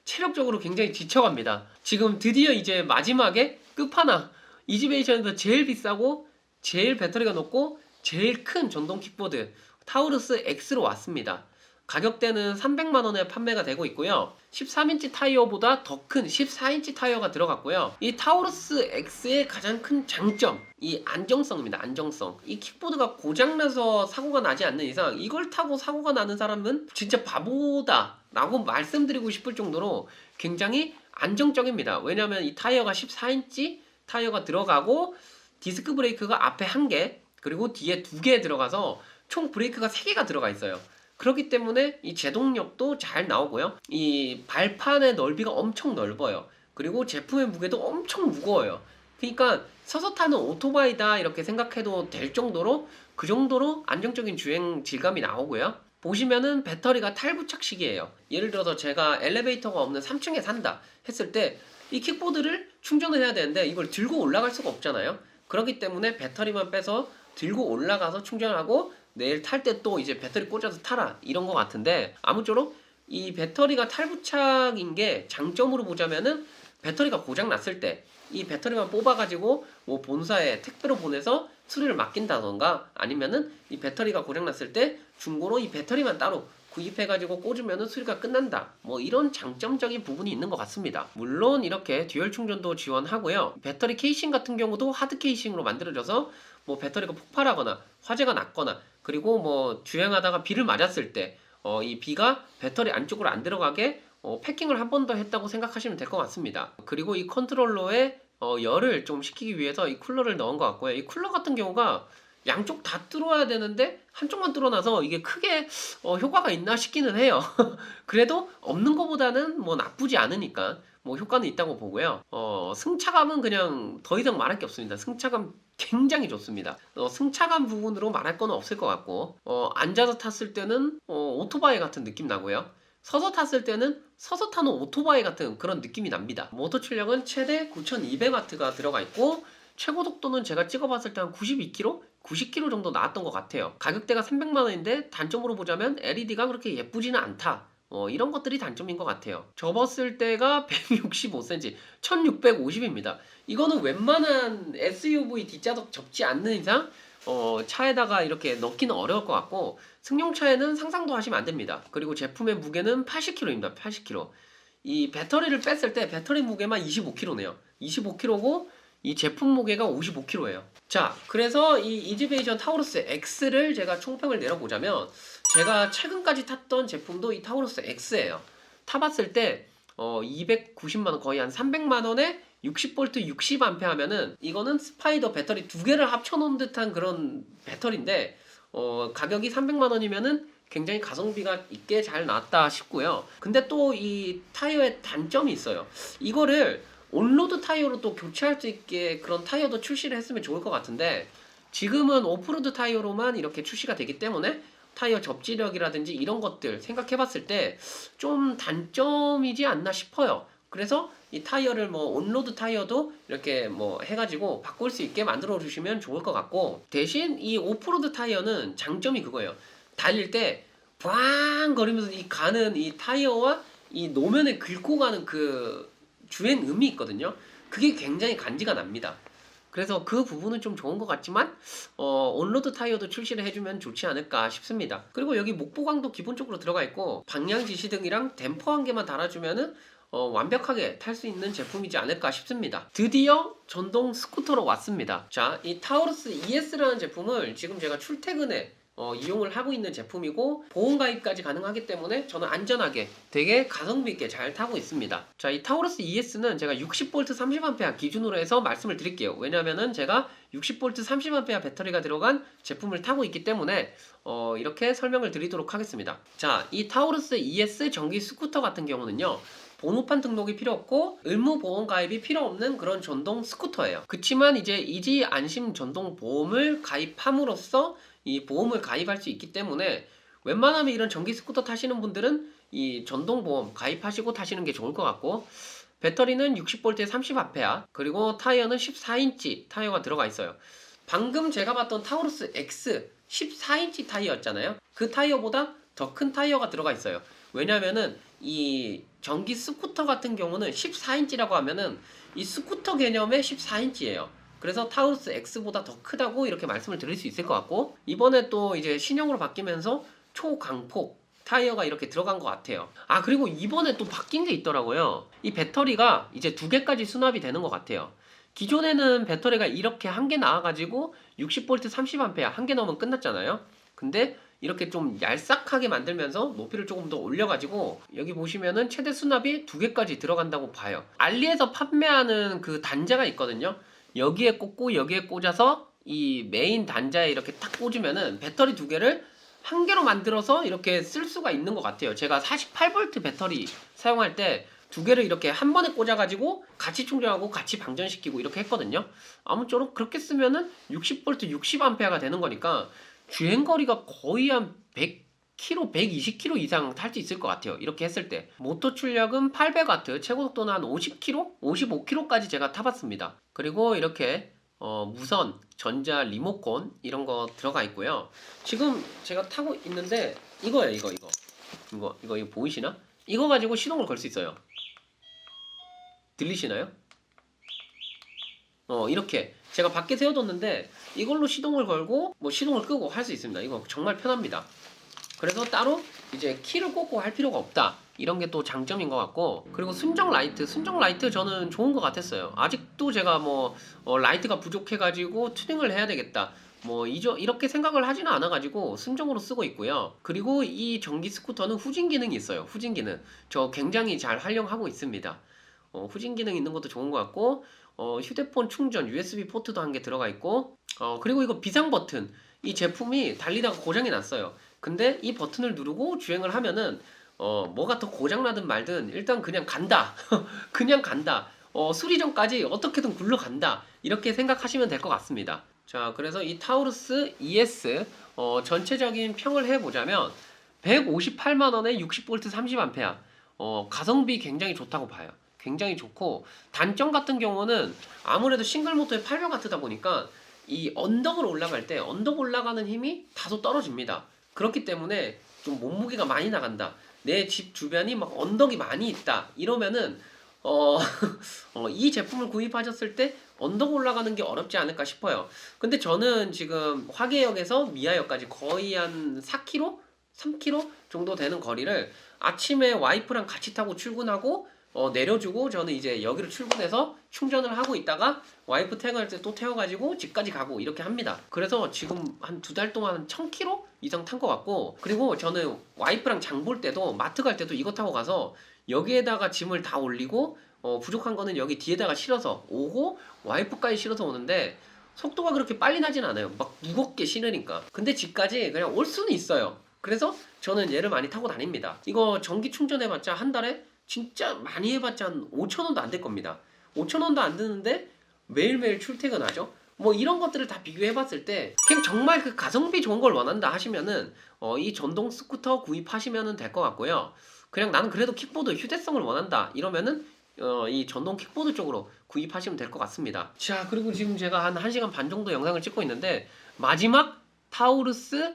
체력적으로 굉장히 지쳐갑니다. 지금 드디어 이제 마지막에 끝판왕, 이지베이션에서 제일 비싸고 제일 배터리가 높고 제일 큰 전동 킥보드 타우루스 X로 왔습니다. 가격대는 300만 원에 판매가 되고 있고요. 13인치 타이어보다 더 큰 14인치 타이어가 들어갔고요. 이 타우루스 X의 가장 큰 장점, 이 안정성입니다. 안정성. 이 킥보드가 고장나서 사고가 나지 않는 이상 이걸 타고 사고가 나는 사람은 진짜 바보다 라고 말씀드리고 싶을 정도로 굉장히 안정적입니다. 왜냐하면 이 타이어가 14인치 타이어가 들어가고 디스크 브레이크가 앞에 1개 그리고 뒤에 2개 들어가서 총 브레이크가 3개가 들어가 있어요. 그렇기 때문에 이 제동력도 잘 나오고요. 이 발판의 넓이가 엄청 넓어요. 그리고 제품의 무게도 엄청 무거워요. 그러니까 서서 타는 오토바이다 이렇게 생각해도 될 정도로 그 정도로 안정적인 주행 질감이 나오고요. 보시면은 배터리가 탈부착식이에요. 예를 들어서 제가 엘리베이터가 없는 3층에 산다 했을 때 이 킥보드를 충전을 해야 되는데 이걸 들고 올라갈 수가 없잖아요. 그렇기 때문에 배터리만 빼서 들고 올라가서 충전하고 내일 탈 때 또 이제 배터리 꽂아서 타라 이런 거 같은데, 아무쪼록 이 배터리가 탈부착인 게 장점으로 보자면은 배터리가 고장 났을 때 이 배터리만 뽑아가지고 뭐 본사에 택배로 보내서 수리를 맡긴다던가 아니면은 이 배터리가 고장 났을 때 중고로 이 배터리만 따로 구입해가지고 꽂으면은 수리가 끝난다. 뭐 이런 장점적인 부분이 있는 것 같습니다. 물론 이렇게 듀얼 충전도 지원하고요. 배터리 케이싱 같은 경우도 하드 케이싱으로 만들어져서 뭐 배터리가 폭발하거나 화재가 났거나 그리고 뭐 주행하다가 비를 맞았을 때 이 비가 배터리 안쪽으로 안 들어가게 패킹을 한 번 더 했다고 생각하시면 될 것 같습니다. 그리고 이 컨트롤러에 열을 좀 식히기 위해서 이 쿨러를 넣은 것 같고요. 이 쿨러 같은 경우가 양쪽 다 뚫어야 되는데 한쪽만 뚫어놔서 이게 크게 효과가 있나 싶기는 해요. 그래도 없는 것보다는 뭐 나쁘지 않으니까 뭐 효과는 있다고 보고요. 승차감은 그냥 더 이상 말할 게 없습니다. 승차감 굉장히 좋습니다. 승차감 부분으로 말할 건 없을 것 같고, 앉아서 탔을 때는 오토바이 같은 느낌 나고요. 서서 탔을 때는 서서 타는 오토바이 같은 그런 느낌이 납니다. 모터 출력은 최대 9200W가 들어가 있고 최고 속도는 제가 찍어봤을 때 한 92km? 90km 정도 나왔던 것 같아요. 가격대가 300만 원인데 단점으로 보자면 LED가 그렇게 예쁘지는 않다. 이런 것들이 단점인 것 같아요. 접었을 때가 165cm, 1650입니다. 이거는 웬만한 SUV 뒷좌석 접지 않는 이상 차에다가 이렇게 넣기는 어려울 것 같고, 승용차에는 상상도 하시면 안 됩니다. 그리고 제품의 무게는 80kg입니다. 80kg. 이 배터리를 뺐을 때 배터리 무게만 25kg네요. 25kg고 이 제품 무게가 55kg예요. 자, 그래서 이 이지베이션 타우루스 X를 제가 총평을 내려보자면, 제가 최근까지 탔던 제품도 이 타우루스 X예요. 타봤을 때 290만원, 거의 한 300만원에 60V 60A 하면은, 이거는 스파이더 배터리 두 개를 합쳐놓은 듯한 그런 배터리인데, 가격이 300만원이면은 굉장히 가성비가 있게 잘 나왔다 싶고요. 근데 또 이 타이어의 단점이 있어요. 이거를 온로드 타이어로 또 교체할 수 있게 그런 타이어도 출시를 했으면 좋을 것 같은데, 지금은 오프로드 타이어로만 이렇게 출시가 되기 때문에 타이어 접지력이라든지 이런 것들 생각해봤을 때 좀 단점이지 않나 싶어요. 그래서 이 타이어를 뭐 온로드 타이어도 이렇게 뭐 해가지고 바꿀 수 있게 만들어 주시면 좋을 것 같고, 대신 이 오프로드 타이어는 장점이 그거예요. 달릴 때 꽝 거리면서 이 가는 이 타이어와 이 노면에 긁고 가는 그 주행음이 있거든요. 그게 굉장히 간지가 납니다. 그래서 그 부분은 좀 좋은 것 같지만 온로드 타이어도 출시를 해주면 좋지 않을까 싶습니다. 그리고 여기 목보강도 기본적으로 들어가 있고, 방향 지시등이랑 댐퍼 한 개만 달아주면은 완벽하게 탈 수 있는 제품이지 않을까 싶습니다. 드디어 전동 스쿠터로 왔습니다. 자, 이 타우루스 ES라는 제품을 지금 제가 출퇴근에 이용을 하고 있는 제품이고, 보험 가입까지 가능하기 때문에 저는 안전하게 되게 가성비 있게 잘 타고 있습니다. 자, 이 타우루스 ES는 제가 60V 30A 기준으로 해서 말씀을 드릴게요. 왜냐면은 제가 60V 30A 배터리가 들어간 제품을 타고 있기 때문에 이렇게 설명을 드리도록 하겠습니다. 자, 이 타우루스 ES 전기 스쿠터 같은 경우는요, 번호판 등록이 필요 없고 의무 보험 가입이 필요 없는 그런 전동 스쿠터예요. 그치만 이제 이지 안심 전동 보험을 가입함으로써 이 보험을 가입할 수 있기 때문에, 웬만하면 이런 전기 스쿠터 타시는 분들은 이 전동 보험 가입하시고 타시는 게 좋을 것 같고, 배터리는 60V에 30A, 그리고 타이어는 14인치 타이어가 들어가 있어요. 방금 제가 봤던 타우루스 X 14인치 타이어였잖아요. 그 타이어보다 더 큰 타이어가 들어가 있어요. 왜냐면은 이 전기 스쿠터 같은 경우는 14인치라고 하면은 이 스쿠터 개념의 14인치예요. 그래서 타우루스 X보다 더 크다고 이렇게 말씀을 드릴 수 있을 것 같고, 이번에 또 이제 신형으로 바뀌면서 초강폭 타이어가 이렇게 들어간 것 같아요. 아, 그리고 이번에 또 바뀐 게 있더라고요. 이 배터리가 이제 2개까지 수납이 되는 것 같아요. 기존에는 배터리가 이렇게 한 개 나와가지고 60V 30A 한 개 넣으면 끝났잖아요. 근데 이렇게 좀 얄싹하게 만들면서 높이를 조금 더 올려가지고, 여기 보시면은 최대 수납이 2개까지 들어간다고 봐요. 알리에서 판매하는 그 단자가 있거든요. 여기에 꽂고 여기에 꽂아서 이 메인 단자에 이렇게 딱 꽂으면은 배터리 2개를 한 개로 만들어서 이렇게 쓸 수가 있는 것 같아요. 제가 48V 배터리 사용할 때 2개를 이렇게 한 번에 꽂아가지고 같이 충전하고 같이 방전시키고 이렇게 했거든요. 아무쪼록 그렇게 쓰면은 60V 60A가 되는 거니까 주행거리가 거의 한 100km, 120km 이상 탈 수 있을 것 같아요. 이렇게 했을 때. 모터 출력은 800W, 최고속도는 한 50km, 55km까지 제가 타봤습니다. 그리고 이렇게 무선, 전자, 리모컨 이런 거 들어가 있고요. 지금 제가 타고 있는데 이거예요. 이거 보이시나? 이거 가지고 시동을 걸 수 있어요. 들리시나요? 이렇게 제가 밖에 세워뒀는데 이걸로 시동을 걸고 뭐 시동을 끄고 할 수 있습니다. 이거 정말 편합니다. 그래서 따로 이제 키를 꽂고 할 필요가 없다. 이런 게 또 장점인 것 같고, 그리고 순정 라이트 저는 좋은 것 같았어요. 아직도 제가 뭐 라이트가 부족해가지고 튜닝을 해야 되겠다, 뭐 이렇게 생각을 하지는 않아가지고 순정으로 쓰고 있고요. 그리고 이 전기 스쿠터는 후진 기능이 있어요. 후진 기능 저 굉장히 잘 활용하고 있습니다. 후진 기능 있는 것도 좋은 것 같고, 휴대폰 충전 USB 포트도 한 개 들어가 있고, 그리고 이거 비상 버튼, 이 제품이 달리다가 고장이 났어요. 근데 이 버튼을 누르고 주행을 하면은 뭐가 더 고장나든 말든 일단 그냥 간다. 그냥 간다. 수리 전까지 어떻게든 굴러간다. 이렇게 생각하시면 될 것 같습니다. 자, 그래서 이 타우루스 ES 전체적인 평을 해보자면 158만원에 60V 30A, 가성비 굉장히 좋다고 봐요. 굉장히 좋고, 단점 같은 경우는 아무래도 싱글 모터에 800W다 보니까 이 언덕을 올라갈 때 언덕 올라가는 힘이 다소 떨어집니다. 그렇기 때문에 좀 몸무게가 많이 나간다. 내 집 주변이 막 언덕이 많이 있다. 이러면은 이 제품을 구입하셨을 때 언덕 올라가는 게 어렵지 않을까 싶어요. 근데 저는 지금 화계역에서 미아역까지 거의 한 4km? 3km 정도 되는 거리를 아침에 와이프랑 같이 타고 출근하고 내려주고 저는 이제 여기로 출근해서 충전을 하고 있다가 와이프 퇴근할 때 또 태워가지고 집까지 가고 이렇게 합니다. 그래서 지금 한 2달 동안 1000km 이상 탄 것 같고, 그리고 저는 와이프랑 장 볼 때도 마트 갈 때도 이거 타고 가서 여기에다가 짐을 다 올리고 부족한 거는 여기 뒤에다가 실어서 오고 와이프까지 실어서 오는데 속도가 그렇게 빨리 나진 않아요. 막 무겁게 실으니까. 근데 집까지 그냥 올 수는 있어요. 그래서 저는 얘를 많이 타고 다닙니다. 이거 전기 충전해봤자 한 달에 진짜 많이 해봤자 한 5,000원도 안 될 겁니다. 5,000원도 안 드는데 매일매일 출퇴근하죠. 뭐 이런 것들을 다 비교해봤을 때 그냥 정말 그 가성비 좋은 걸 원한다 하시면은 이 전동 스쿠터 구입하시면 될 것 같고요. 그냥 나는 그래도 킥보드 휴대성을 원한다 이러면은 이 전동 킥보드 쪽으로 구입하시면 될 것 같습니다. 자, 그리고 지금 제가 한 1시간 반 정도 영상을 찍고 있는데 마지막 타우루스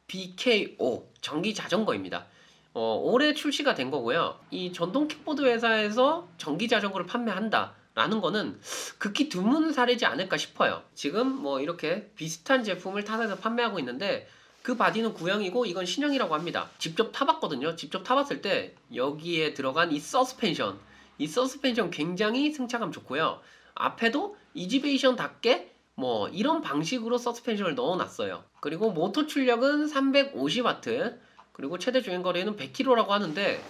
BKO 전기 자전거입니다. 올해 출시가 된 거고요. 이 전동 킥보드 회사에서 전기 자전거를 판매한다 라는 거는 극히 드문 사례지 않을까 싶어요. 지금 뭐 이렇게 비슷한 제품을 타사에서 판매하고 있는데 그 바디는 구형이고 이건 신형이라고 합니다. 직접 타봤거든요. 직접 타봤을 때 여기에 들어간 이 서스펜션 굉장히 승차감 좋고요. 앞에도 이지베이션답게 뭐 이런 방식으로 서스펜션을 넣어놨어요. 그리고 모터 출력은 350W, 그리고 최대 주행거리는 100km라고 하는데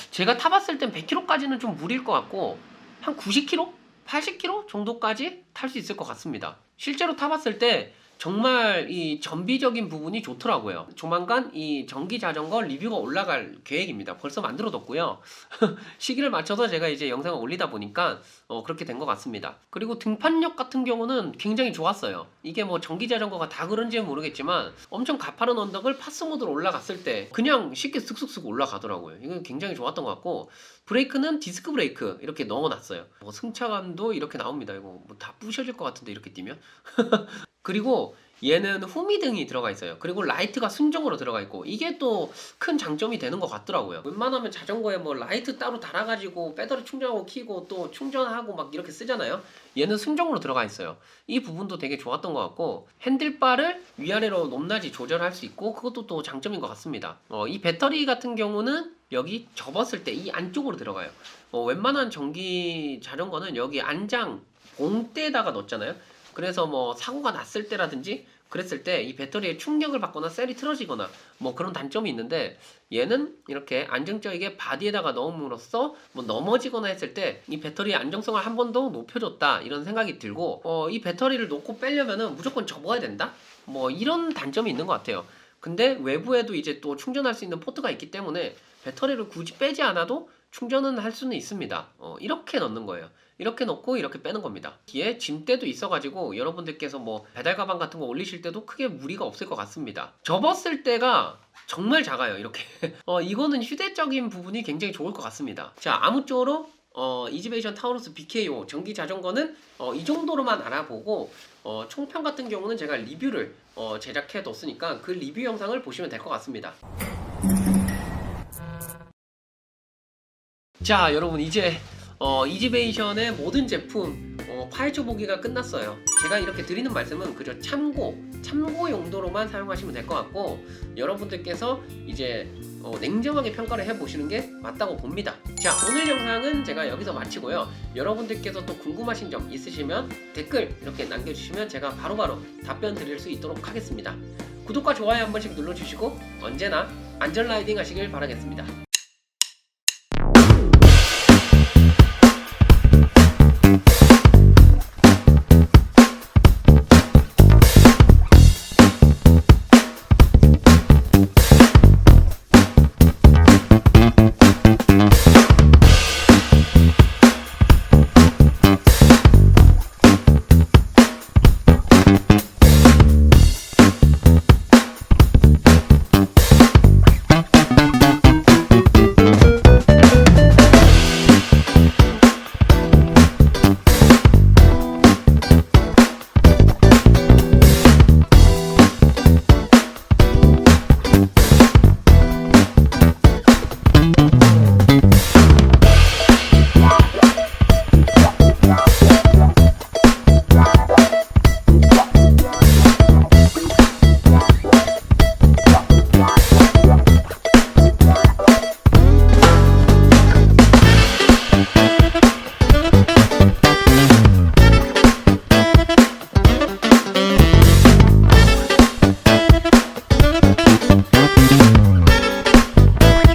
제가 타봤을 땐 100km까지는 좀 무리일 것 같고 한 90km? 80km 정도까지 탈 수 있을 것 같습니다. 실제로 타봤을 때 정말 이 전비적인 부분이 좋더라고요. 조만간 이 전기 자전거 리뷰가 올라갈 계획입니다. 벌써 만들어뒀고요. 시기를 맞춰서 제가 이제 영상을 올리다 보니까 그렇게 된 것 같습니다. 그리고 등판력 같은 경우는 굉장히 좋았어요. 이게 뭐 전기 자전거가 다 그런지는 모르겠지만 엄청 가파른 언덕을 파스 모드로 올라갔을 때 그냥 쉽게 쓱쓱쓱 올라가더라고요. 이건 굉장히 좋았던 것 같고, 브레이크는 디스크 브레이크 이렇게 넣어놨어요. 뭐 승차감도 이렇게 나옵니다. 이거 뭐 다 부셔질 것 같은데 이렇게 뛰면. 그리고 얘는 후미등이 들어가 있어요. 그리고 라이트가 순정으로 들어가 있고 이게 또 큰 장점이 되는 것 같더라고요. 웬만하면 자전거에 뭐 라이트 따로 달아가지고 배터리 충전하고 키고 또 충전하고 막 이렇게 쓰잖아요. 얘는 순정으로 들어가 있어요. 이 부분도 되게 좋았던 것 같고, 핸들바를 위아래로 높낮이 조절할 수 있고 그것도 또 장점인 것 같습니다. 이 배터리 같은 경우는 여기 접었을 때 이 안쪽으로 들어가요. 웬만한 전기 자전거는 여기 안장 봉대에다가 넣잖아요. 그래서 뭐 사고가 났을 때라든지 그랬을 때 이 배터리에 충격을 받거나 셀이 틀어지거나 뭐 그런 단점이 있는데, 얘는 이렇게 안정적이게 바디에다가 넣음으로써 뭐 넘어지거나 했을 때 이 배터리의 안정성을 한 번 더 높여줬다 이런 생각이 들고, 이 배터리를 놓고 빼려면은 무조건 접어야 된다 뭐 이런 단점이 있는 것 같아요. 근데 외부에도 이제 또 충전할 수 있는 포트가 있기 때문에 배터리를 굳이 빼지 않아도 충전은 할 수는 있습니다. 이렇게 넣는 거예요. 이렇게 넣고 이렇게 빼는 겁니다. 뒤에 짐대도 있어가지고 여러분들께서 뭐 배달 가방 같은 거 올리실 때도 크게 무리가 없을 것 같습니다. 접었을 때가 정말 작아요. 이렇게 이거는 휴대적인 부분이 굉장히 좋을 것 같습니다. 자, 아무쪼록 이지베이션 타우루스 BKO 전기 자전거는 이 정도로만 알아보고, 총평 같은 경우는 제가 리뷰를 제작해 뒀으니까 그 리뷰 영상을 보시면 될 것 같습니다. 자, 여러분 이제 이지베이션의 모든 제품 파헤쳐 보기가 끝났어요. 제가 이렇게 드리는 말씀은 그저 참고 용도로만 사용하시면 될 것 같고, 여러분들께서 이제 냉정하게 평가를 해보시는 게 맞다고 봅니다. 자, 오늘 영상은 제가 여기서 마치고요. 여러분들께서 또 궁금하신 점 있으시면 댓글 이렇게 남겨주시면 제가 바로바로 답변 드릴 수 있도록 하겠습니다. 구독과 좋아요 한 번씩 눌러주시고 언제나 안전 라이딩 하시길 바라겠습니다.